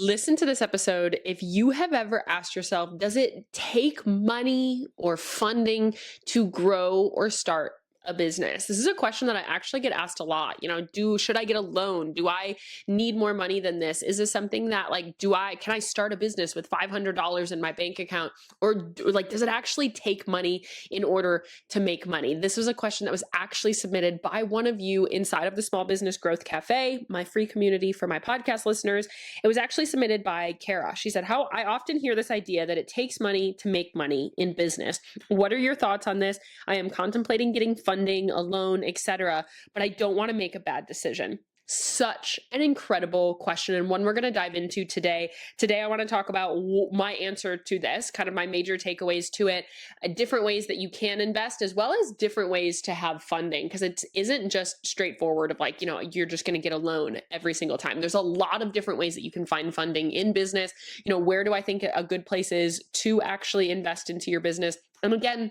Listen to this episode if you have ever asked yourself, does it take money or funding to grow or start a business? This is a question that I actually get asked a lot. Should I get a loan? Do I need more money than this? Is this something that can I start a business with $500 in my bank account? Does it actually take money in order to make money? This was a question that was actually submitted by one of you inside of the Small Business Growth Cafe, my free community for my podcast listeners. It was actually submitted by Kara. She said, "How I often hear this idea that it takes money to make money in business. What are your thoughts on this? I am contemplating getting funding, a loan, etc., but I don't want to make a bad decision." Such an incredible question, and one we're going to dive into today. Today, I want to talk about my answer to this, kind of my major takeaways to it, different ways that you can invest, as well as different ways to have funding, because it isn't just straightforward of you're just going to get a loan every single time. There's a lot of different ways that you can find funding in business. Where do I think a good place is to actually invest into your business? And again,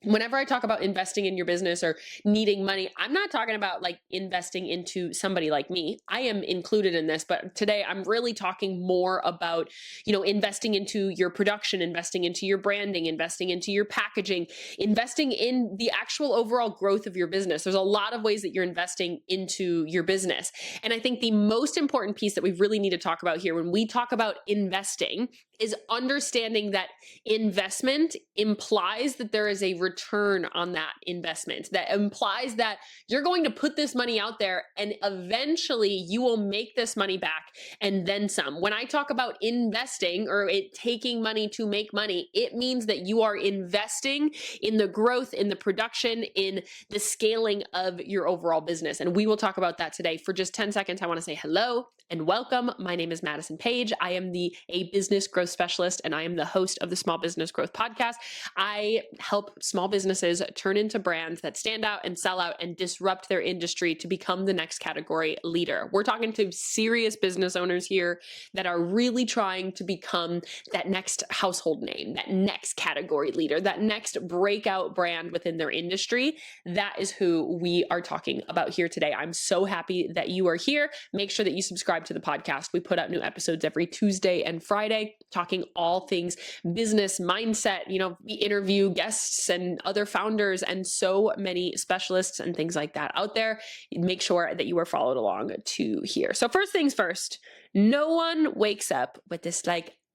whenever I talk about investing in your business or needing money, I'm not talking about investing into somebody like me. I am included in this, but today I'm really talking more about, investing into your production, investing into your branding, investing into your packaging, investing in the actual overall growth of your business. There's a lot of ways that you're investing into your business. And I think the most important piece that we really need to talk about here when we talk about investing is understanding that investment implies that there is a return on that investment. That implies that you're going to put this money out there and eventually you will make this money back and then some. When I talk about investing or it taking money to make money, it means that you are investing in the growth, in the production, in the scaling of your overall business. And we will talk about that today. For just 10 seconds, I want to say hello and welcome. My name is Madison Page. I am a business growth specialist, and I am the host of the Small Business Growth Podcast. I help small businesses turn into brands that stand out and sell out and disrupt their industry to become the next category leader. We're talking to serious business owners here that are really trying to become that next household name, that next category leader, that next breakout brand within their industry. That is who we are talking about here today. I'm so happy that you are here. Make sure that you subscribe to the podcast. We put out new episodes every Tuesday and Friday, talking all things business, mindset. We interview guests and other founders and so many specialists and things like that out there. Make sure that you are followed along to here. So first things first, no one wakes up with this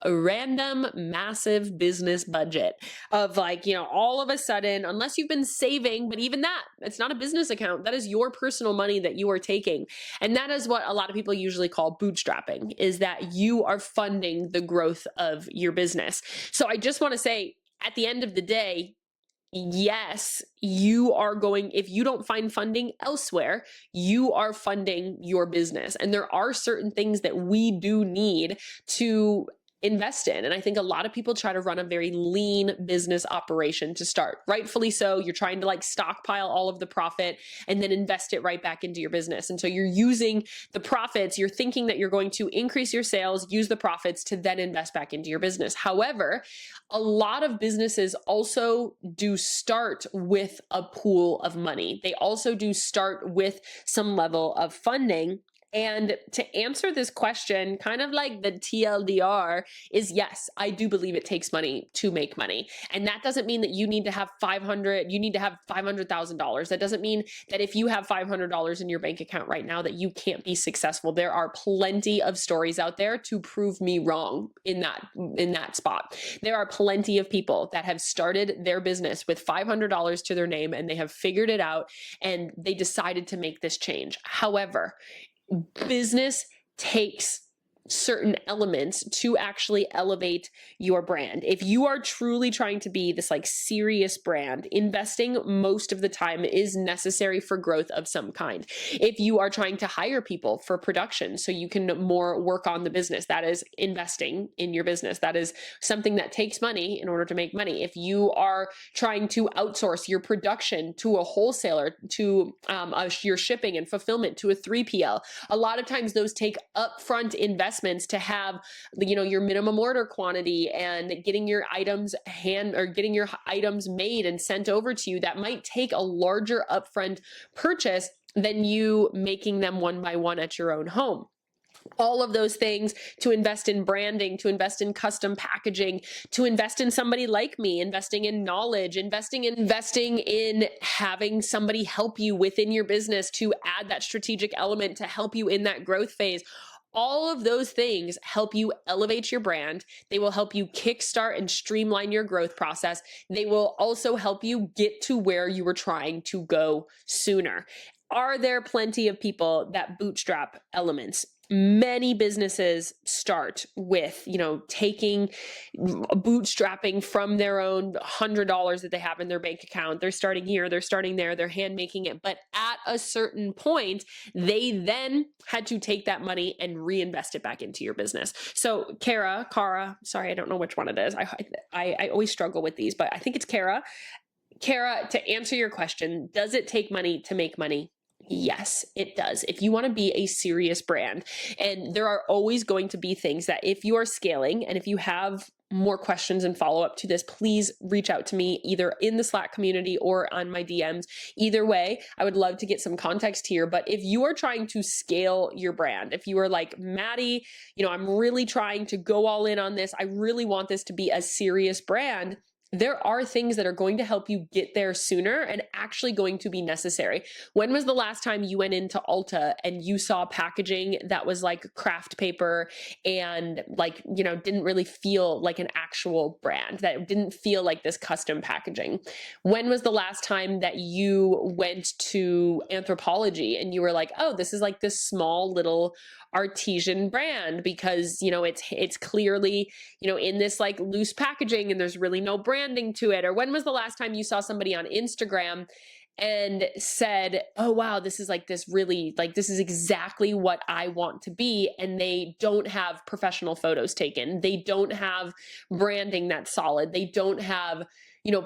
a random massive business budget of all of a sudden, unless you've been saving, but even that, it's not a business account. That is your personal money that you are taking. And that is what a lot of people usually call bootstrapping, is that you are funding the growth of your business. So I just want to say, at the end of the day, yes, you are going, if you don't find funding elsewhere, you are funding your business. And there are certain things that we do need to invest in. And I think a lot of people try to run a very lean business operation to start. Rightfully so. You're trying to stockpile all of the profit and then invest it right back into your business. And so you're using the profits, you're thinking that you're going to increase your sales, use the profits to then invest back into your business. However, a lot of businesses also do start with a pool of money. They also do start with some level of funding. And to answer this question, kind of like the TLDR is, yes, I do believe it takes money to make money. And that doesn't mean that you need to have $500,000. That doesn't mean that if you have $500 in your bank account right now that you can't be successful. There are plenty of stories out there to prove me wrong in that spot. There are plenty of people that have started their business with $500 to their name and they have figured it out and they decided to make this change. However, business takes certain elements to actually elevate your brand. If you are truly trying to be this serious brand, investing most of the time is necessary for growth of some kind. If you are trying to hire people for production so you can more work on the business, that is investing in your business. That is something that takes money in order to make money. If you are trying to outsource your production to a wholesaler, to your shipping and fulfillment to a 3PL, a lot of times those take upfront investments to have your minimum order quantity and getting your items made and sent over to you. That might take a larger upfront purchase than you making them one by one at your own home. all of those things, to invest in branding, to invest in custom packaging, to invest in somebody like me, investing in knowledge, investing in having somebody help you within your business to add that strategic element to help you in that growth phase. All of those things help you elevate your brand. They will help you kickstart and streamline your growth process. They will also help you get to where you were trying to go sooner. Are there plenty of people that bootstrap elements? Many businesses start with, taking bootstrapping from their own $100 that they have in their bank account. They're starting here, they're starting there, they're hand making it. But at a certain point, they then had to take that money and reinvest it back into your business. So Kara, sorry, I don't know which one it is. I always struggle with these, but I think it's Kara. Kara, to answer your question, does it take money to make money? Yes, it does. If you want to be a serious brand, and there are always going to be things that if you are scaling, and if you have more questions and follow up to this, please reach out to me either in the Slack community or on my DMs. Either way, I would love to get some context here. But if you are trying to scale your brand, if you are like, Maddie, I'm really trying to go all in on this, I really want this to be a serious brand, there are things that are going to help you get there sooner and actually going to be necessary. When was the last time you went into Ulta and you saw packaging that was like craft paper and didn't really feel like an actual brand, that didn't feel like this custom packaging? When was the last time that you went to Anthropologie and you were like, oh, this is like this small little artesian brand because, it's clearly, in this like loose packaging and there's really no branding to it? Or when was the last time you saw somebody on Instagram and said, oh, wow, this is like this really, like, this is exactly what I want to be. And they don't have professional photos taken. They don't have branding that's solid. They don't have,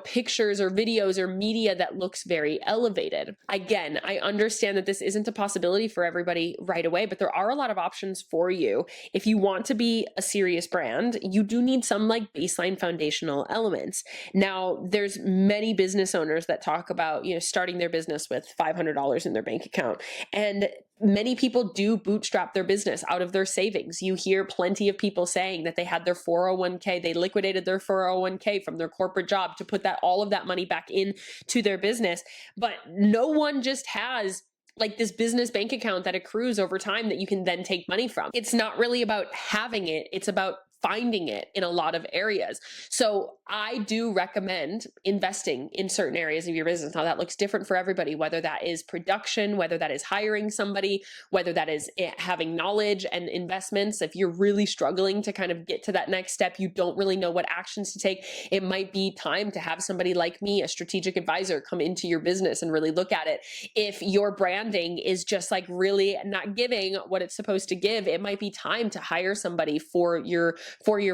pictures or videos or media that looks very elevated. Again, I understand that this isn't a possibility for everybody right away, but there are a lot of options for you. If you want to be a serious brand, you do need some like baseline foundational elements. Now, there's many business owners that talk about, starting their business with $500 in their bank account. And many people do bootstrap their business out of their savings. You hear plenty of people saying that they had their 401k, they liquidated their 401k from their corporate job to put all of that money back into their business. But no one just has like this business bank account that accrues over time that you can then take money from. It's not really about having it, it's about finding it in a lot of areas. So I do recommend investing in certain areas of your business. Now that looks different for everybody, whether that is production, whether that is hiring somebody, whether that is having knowledge and investments. If you're really struggling to kind of get to that next step, you don't really know what actions to take, it might be time to have somebody like me, a strategic advisor, come into your business and really look at it. If your branding is just like really not giving what it's supposed to give, it might be time to hire somebody for your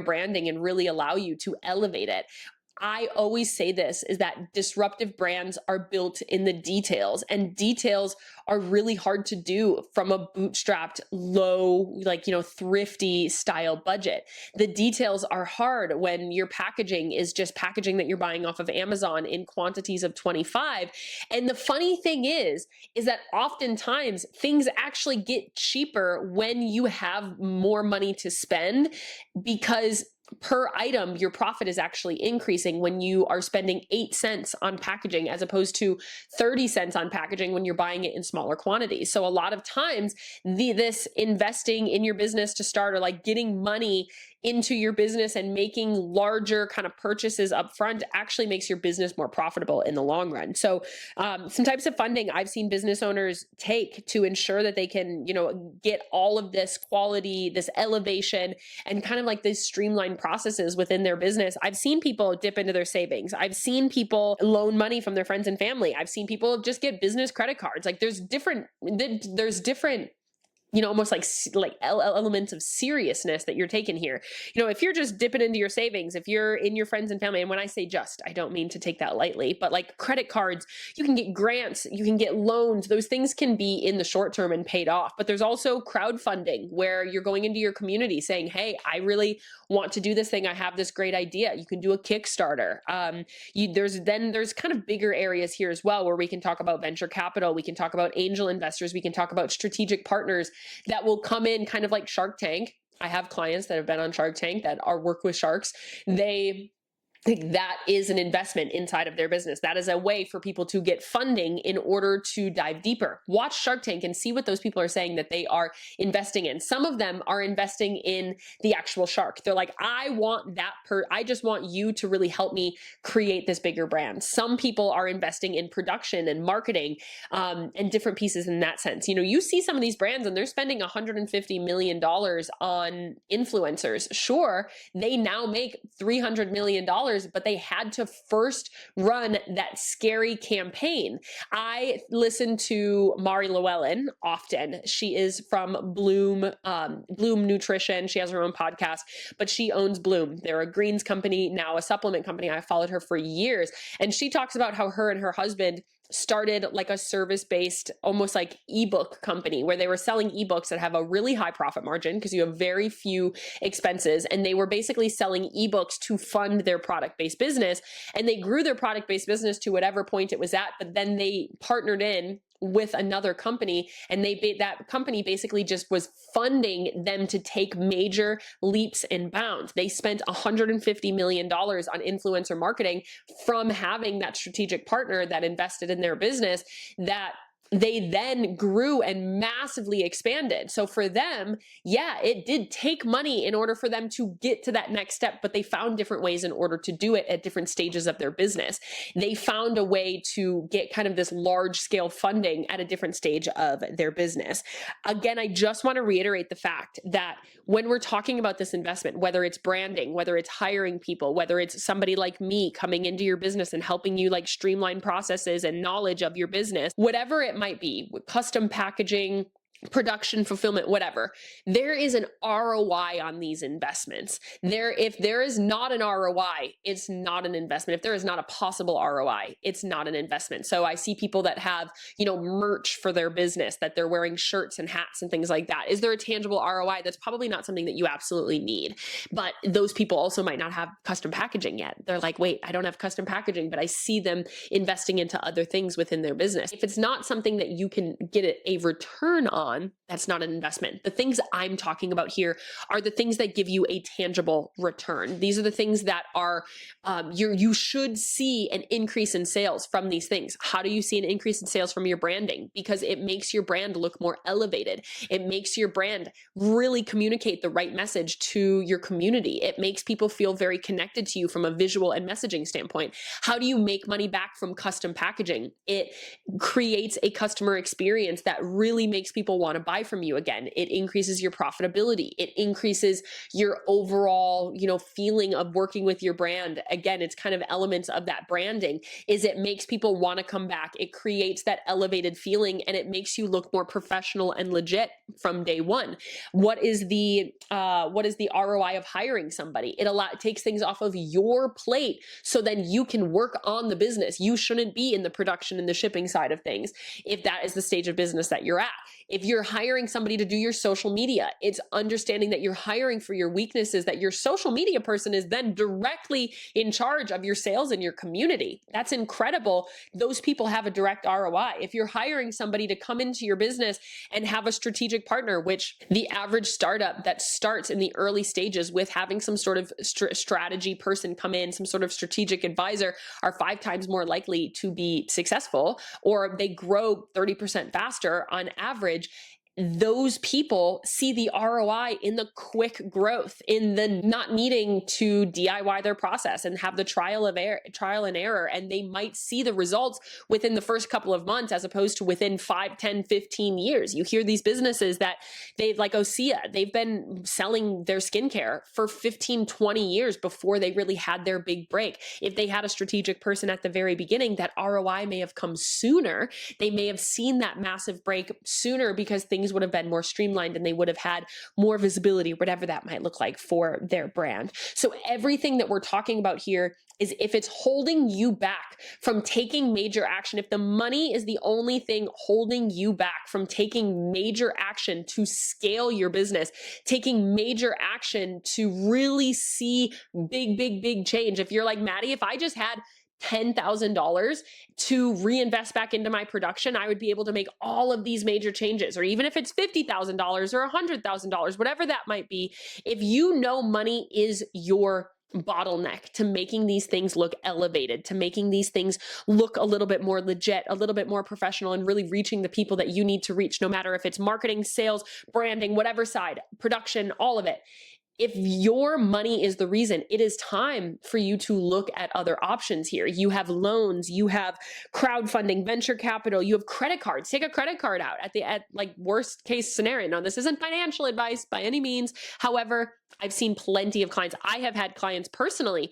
branding and really allow you to elevate it. I always say this, is that disruptive brands are built in the details, and details are really hard to do from a bootstrapped, low, thrifty style budget. The details are hard when your packaging is just packaging that you're buying off of Amazon in quantities of 25. And the funny thing is that oftentimes things actually get cheaper when you have more money to spend, because per item, your profit is actually increasing when you are spending 8 cents on packaging as opposed to 30 cents on packaging when you're buying it in smaller quantities. So a lot of times this investing in your business to start, or like getting money into your business and making larger kind of purchases up front, actually makes your business more profitable in the long run. So some types of funding I've seen business owners take to ensure that they can, get all of this quality, this elevation, and kind of like these streamlined processes within their business. I've seen people dip into their savings. I've seen people loan money from their friends and family. I've seen people just get business credit cards. Like there's different almost like elements of seriousness that you're taking here. If you're just dipping into your savings, if you're in your friends and family, and when I say just, I don't mean to take that lightly, but like credit cards, you can get grants, you can get loans. Those things can be in the short term and paid off. But there's also crowdfunding, where you're going into your community saying, hey, I really want to do this thing. I have this great idea. You can do a Kickstarter. There's kind of bigger areas here as well, where we can talk about venture capital. We can talk about angel investors. We can talk about strategic partners. that will come in kind of like Shark Tank. I have clients that have been on Shark Tank that are work with sharks. They think that is an investment inside of their business. That is a way for people to get funding in order to dive deeper. Watch Shark Tank and see what those people are saying that they are investing in. Some of them are investing in the actual shark. They're like, I just want you to really help me create this bigger brand. Some people are investing in production and marketing, and different pieces in that sense. You see some of these brands and they're spending $150 million on influencers. Sure, they now make $300 million, but they had to first run that scary campaign. I listen to Mari Llewellyn often. She is from Bloom Nutrition. She has her own podcast, but she owns Bloom. They're a greens company, now a supplement company. I followed her for years. And she talks about how her and her husband started like a service-based, almost like ebook company where they were selling ebooks that have a really high profit margin because you have very few expenses. And they were basically selling ebooks to fund their product-based business. And they grew their product-based business to whatever point it was at, but then they partnered in with another company, and that company basically just was funding them to take major leaps and bounds. They spent $150 million on influencer marketing from having that strategic partner that invested in their business, that they then grew and massively expanded. So for them, yeah, it did take money in order for them to get to that next step, but they found different ways in order to do it at different stages of their business. They found a way to get kind of this large scale funding at a different stage of their business. Again, I just want to reiterate the fact that when we're talking about this investment, whether it's branding, whether it's hiring people, whether it's somebody like me coming into your business and helping you like streamline processes and knowledge of your business, whatever it might be, with custom packaging, production, fulfillment, whatever, there is an ROI on these investments. If there is not an ROI, it's not an investment. If there is not a possible ROI, it's not an investment. So I see people that have, merch for their business, that they're wearing shirts and hats and things like that. Is there a tangible ROI? That's probably not something that you absolutely need. But those people also might not have custom packaging yet. They're like, wait, I don't have custom packaging, but I see them investing into other things within their business. If it's not something that you can get a return on, that's not an investment. The things I'm talking about here are the things that give you a tangible return. These are the things that are, you should see an increase in sales from these things. How do you see an increase in sales from your branding? Because it makes your brand look more elevated. It makes your brand really communicate the right message to your community. It makes people feel very connected to you from a visual and messaging standpoint. How do you make money back from custom packaging? It creates a customer experience that really makes people want to buy from you again. It increases your profitability. It increases your overall, feeling of working with your brand. Again, it's kind of elements of that branding is it makes people want to come back. It creates that elevated feeling and it makes you look more professional and legit from day one. What is the ROI of hiring somebody? It takes things off of your plate so then you can work on the business. You shouldn't be in the production and the shipping side of things if that is the stage of business that you're at. If you're hiring somebody to do your social media, it's understanding that you're hiring for your weaknesses, that your social media person is then directly in charge of your sales and your community. That's incredible. Those people have a direct ROI. If you're hiring somebody to come into your business and have a strategic partner, which the average startup that starts in the early stages with having some sort of strategy person come in, some sort of strategic advisor, are 5 times more likely to be successful, or they grow 30% faster on average. Those people see the ROI in the quick growth, in the not needing to DIY their process and have the trial and error. And they might see the results within the first couple of months as opposed to within 5, 10, 15 years. You hear these businesses that like Osea, they've been selling their skincare for 15, 20 years before they really had their big break. If they had a strategic person at the very beginning, that ROI may have come sooner. They may have seen that massive break sooner because things would have been more streamlined and they would have had more visibility, whatever that might look like for their brand. So everything that we're talking about here is if it's holding you back from taking major action, if the money is the only thing holding you back from taking major action to scale your business, taking major action to really see big change. If you're like, Maddie, if I just had $10,000 to reinvest back into my production, I would be able to make all of these major changes. Or even if it's $50,000 or $100,000, whatever that might be, if you know money is your bottleneck to making these things look elevated, to making these things look a little bit more legit, a little bit more professional, and really reaching the people that you need to reach, no matter if it's marketing, sales, branding, whatever side, production, all of it. If your money is the reason, it is time for you to look at other options here. You have loans, you have crowdfunding, venture capital, you have credit cards. Take a credit card out at like worst case scenario. Now, this isn't financial advice by any means. However, I've seen plenty of clients. I have had clients personally,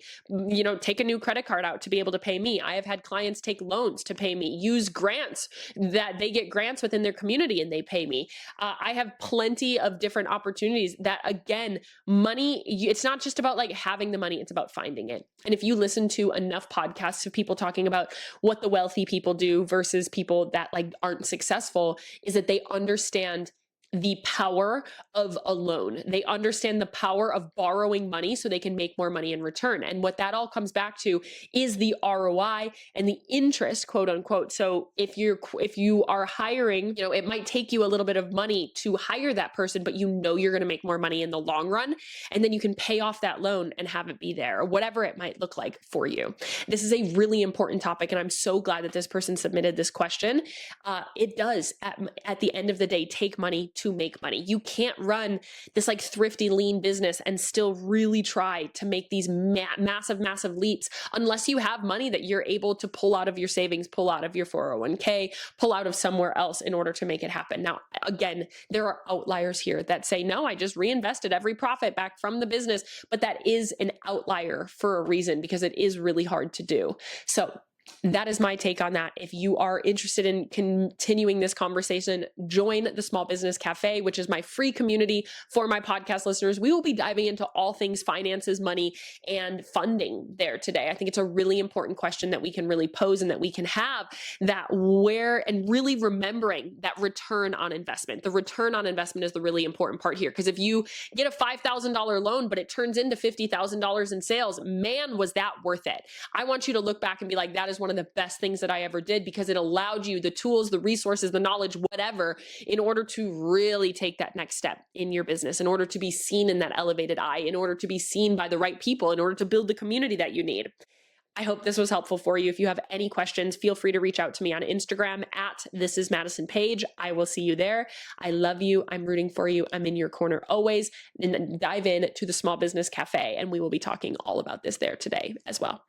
take a new credit card out to be able to pay me. I have had clients take loans to pay me, use grants that they get grants within their community and they pay me. I have plenty of different opportunities that, again, money, it's not just about like having the money, it's about finding it. And if you listen to enough podcasts of people talking about what the wealthy people do versus people that like aren't successful, is that they understand the power of a loan. They understand the power of borrowing money so they can make more money in return. And what that all comes back to is the ROI and the interest, quote unquote. So if you are hiring, it might take you a little bit of money to hire that person, but you're going to make more money in the long run. And then you can pay off that loan and have it be there, or whatever it might look like for you. This is a really important topic. And I'm so glad that this person submitted this question. It does at the end of the day, take money to make money. You can't run this like thrifty, lean business and still really try to make these massive leaps unless you have money that you're able to pull out of your savings, pull out of your 401k, pull out of somewhere else in order to make it happen. Now, again, there are outliers here that say, no, I just reinvested every profit back from the business, but that is an outlier for a reason, because it is really hard to do. So that is my take on that. If you are interested in continuing this conversation, join the Small Business Cafe, which is my free community for my podcast listeners. We will be diving into all things finances, money, and funding there today. I think it's a really important question that we can really pose and that we can have, and really remembering that return on investment. The return on investment is the really important part here, because if you get a $5,000 loan, but it turns into $50,000 in sales, man, was that worth it? I want you to look back and be like, that is one of the best things that I ever did, because it allowed you the tools, the resources, the knowledge, whatever, in order to really take that next step in your business, in order to be seen in that elevated eye, in order to be seen by the right people, in order to build the community that you need. I hope this was helpful for you. If you have any questions, feel free to reach out to me on Instagram at thisismadisonpage. I will see you there. I love you. I'm rooting for you. I'm in your corner always. And then dive in to the Small Business Cafe, and we will be talking all about this there today as well.